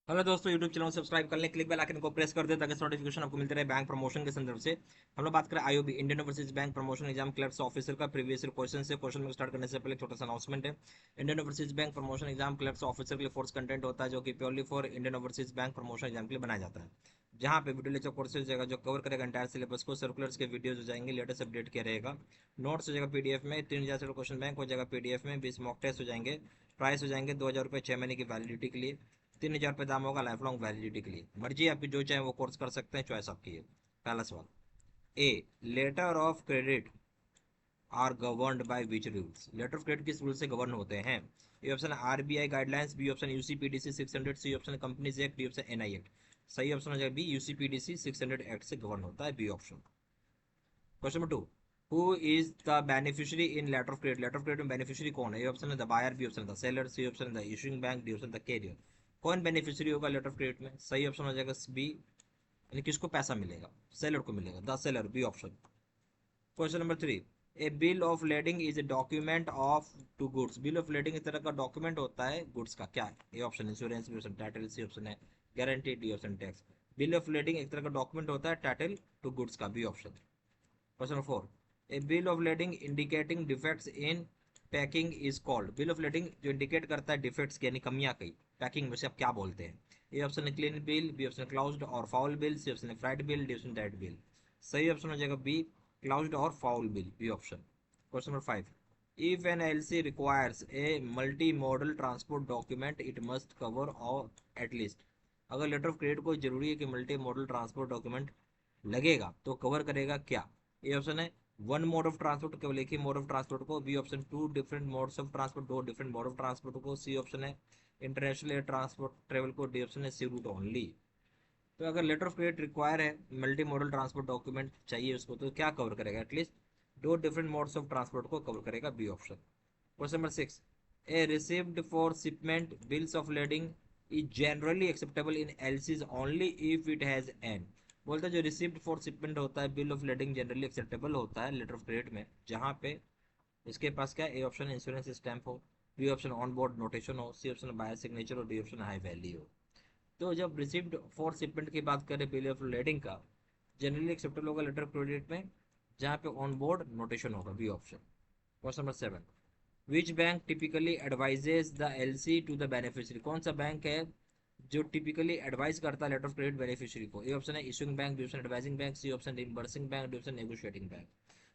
Hello दोस्तों, YouTube channel subscribe कर लें, क्लिक बेल आइकन को प्रेस कर दें ताकि नोटिफिकेशन आपको मिलते रहे बैंक प्रमोशन के संदर्भ से। हम लोग बात करें IOB Indian overseas bank promotion exam clerks officer का प्रीवियस ईयर क्वेश्चन से। क्वेश्चन में स्टार्ट करने से पहले छोटा सा अनाउंसमेंट है। Indian overseas bank promotion exam clerks officer के लिए फोर्स कंटेंट होता है जो कि purely for Indian overseas bank promotion exam के लिए बनाया जाता है, जहाँ पे वीडियो लेक्चर कोर्सेज हो जाएगा जो कवर करेगा एंटायर सिलेबस को। सर्कुलर्स के वीडियोज हो जाएंगे, लेटेस्ट अपडेट किया रहेगा। नोट्स हो जाएगा पीडीएफ में, 3000 से क्वेश्चन बैंक हो जाएगा पीडीएफ में, 20 मॉक टेस्ट हो जाएंगे। प्राइस हो जाएंगे 2000 रुपये 6 महीने की वैलिडिटी के लिए, 3000 रुपये दाम होगा लाइफ लॉन्ग वैलिडिटी के लिए। मर्जी आपकी, जो चाहे वो कोर्स कर सकते हैं, चॉइस आपकी है। पहला सवाल, a letter of credit are governed by which rules. Letter of credit किस रूल से गवर्न होते हैं? ए ऑप्शन है RBI guidelines, B option UCPDC 600, C option companies act, D option NI act. सही ऑप्शन हो जाएगा बी, यूसीपीडीसी 600 एक्ट से govern होता है, B option. Question number 2, who is the beneficiary in letter of credit. Letter of credit में beneficiary कौन है? A option है the buyer, B option the seller, C option the issuing bank, D option the carrier. कौन beneficiary होगा letter of credit में? सही option हो जाएगा बी, यानी किसको पैसा मिलेगा? सेलर को मिलेगा, the seller, B option. Question number 3, a bill of lading is a document of to goods. Bill of lading एक तरह का डॉक्यूमेंट होता है गुड्स का, क्या है? A option insurance, B option title, C option है guarantee, D option tax. Bill of lading एक तरह का डॉक्यूमेंट होता है टाइटल टू गुड्स का, B option. Question number 4, a bill of lading indicating defects in packing is called. Bill of lading जो indicate करता है डिफेक्ट्स यानी कमियां कई पैकिंग में से, आप क्या बोलते हैं? ए ऑप्शन है clean bill, B option claused और फाउल बिल, सी ऑप्शन है fried bill, D option dead bill. सही ऑप्शन हो जाएगा बी, क्लाउज्ड और foul bill, B option. Question number 5, if an LC requires a multi modal transport document it must cover और at least. अगर letter of credit को जरूरी है कि मल्टी मॉडल ट्रांसपोर्ट डॉक्यूमेंट लगेगा तो कवर करेगा क्या? ए ऑप्शन है वन मोड ऑफ ट्रांसपोर्ट, केवल एक ही मोड ऑफ ट्रांसपोर्ट को, B option two different modes of transport, दो डिफरेंट मोड ऑफ ट्रांसपोर्ट को, सी ऑप्शन है इंटरनेशनल एयर ट्रांसपोर्ट ट्रेवल को, डी ऑप्शन है सी रूट ओनली। तो अगर लेटर ऑफ क्रेडिट रिक्वायर है, मल्टी मॉडल ट्रांसपोर्ट डॉक्यूमेंट चाहिए उसको, तो क्या कवर करेगा? एटलीस्ट दो डिफरेंट मोड्स ऑफ ट्रांसपोर्ट को कवर करेगा, B option. Question number 6, a received for shipment bills of lading is generally acceptable in LCs only if it has an. बोलते हैं जो रिसिव्ड फॉर शिपमेंट होता है bill of lading generally acceptable होता है letter of credit में, जहाँ पे इसके पास क्या, ए ऑप्शन इंश्योरेंस स्टैंप हो, B option on board notation हो, सी ऑप्शन बायर सिग्नेचर हो, डी ऑप्शन हाई वैल्यू हो। तो जब रिसिव्ड फॉर शिपमेंट की बात करें बिल ऑफ लेडिंग का, जनरली एक्सेप्टेबल होगा लेटर ऑफ क्रेडिट में, जहाँ पे ऑन बोर्ड नोटेशन होगा, B option. Question number 7, which bank typically advises the LC to the beneficiary. कौन सा बैंक है जो टिपिकली एडवाइस करता है लेटर ऑफ क्रेडिट बेनिफिशियरी को? ए ऑप्शन है issuing bank, B option advising bank, C option reimbursing bank, D option negotiating bank.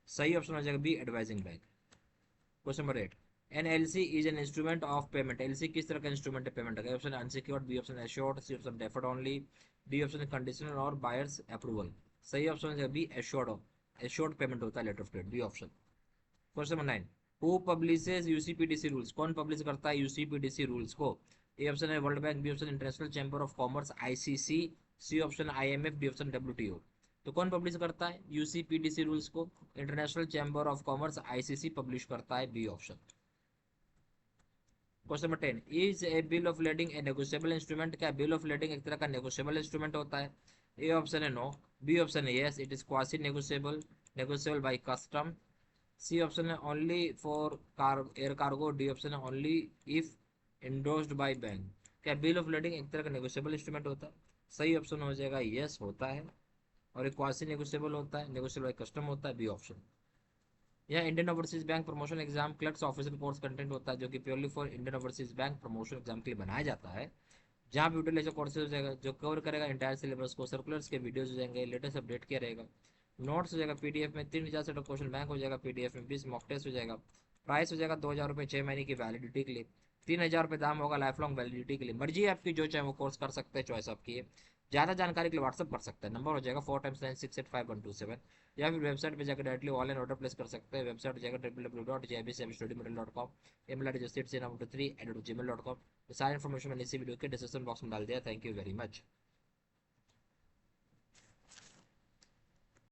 सही option हो जाएगा B, advising bank. Question number 8, an LC is an instrument of payment. LC किस तरह का instrument है payment का? Option unsecured, B option assured, C option deferred only, D option conditional और buyer's approval. सही ऑप्शन है बी, एश्योर्ड। एश्योर्ड पेमेंट होता है letter of credit, B option. Question number 9, who publishes UCPDC rules. कौन publish करता है UCPDC rules को? A option है World Bank, B option international chamber of commerce ICC, C option IMF, D option WTO. तो कौन publish करता है UCPDC rules को? International chamber of commerce ICC publish करता है, B option. Question number 10, is a bill of lading a negotiable instrument. क्या bill of lading एक तरह का नेगोशिएबल इंस्ट्रूमेंट होता है? ए ऑप्शन है नो, बी ऑप्शन है yes, it is quasi negotiable, negotiable by custom, C option है only for car air cargo, D option है only if endorsed by bank. क्या बिल ऑफ लेडिंग एक तरह का नेगोशिएबल इंस्ट्रूमेंट होता है? सही ऑप्शन हो जाएगा यस, होता है। और एक क्वासी नेगोशिएबल होता है, नेगोशिएबल बाय कस्टम होता है, बी ऑप्शन। यह Indian overseas bank promotion exam clerks officer course content होता है जो कि purely for Indian overseas bank promotion exam के लिए बनाया जाता है, जहाँ भी यूटिलाइज कोर्सेज हो जाएगा जो कवर करेगा इंटायर सिलेबस को। सर्कुलर्स के वीडियोज हो जाएंगे, लेटेस्ट अपडेट किया रहेगा। नोट्स हो जाएगा पीडीएफ में, 3000 से क्वेश्चन बैंक हो जाएगा पीडीएफ में, 20 मॉक टेस्ट हो जाएगा। प्राइस हो जाएगा 2000 रुपये 6 महीने की वैलिडिटी के लिए, 3000 रुपये दाम होगा लाइफ लॉन्ग वैलिडिटी के लिए। मर्जी है आपकी, जो चाहे वो कोर्स कर सकते हैं, चॉइस आपकी है। ज़्यादा जानकारी के लिए व्हाट्सअप कर सकते हैं, नंबर हो जाएगा 4 टाइम्स 9 6 8 5 1 2 7, या फिर वेबसाइट पे जाकर डायरेक्टली ऑनलाइन ऑर्डर प्लेस कर सकते हैं। वेबसाइट हो जाएगा www.jbcmstudymaterial.com, email आईडी जो seat3@gmail.com। सारी इन्फॉर्मेशन मैंने इसी वीडियो के डिस्क्रिप्शन बॉक्स में डाल दिया। Thank you very much.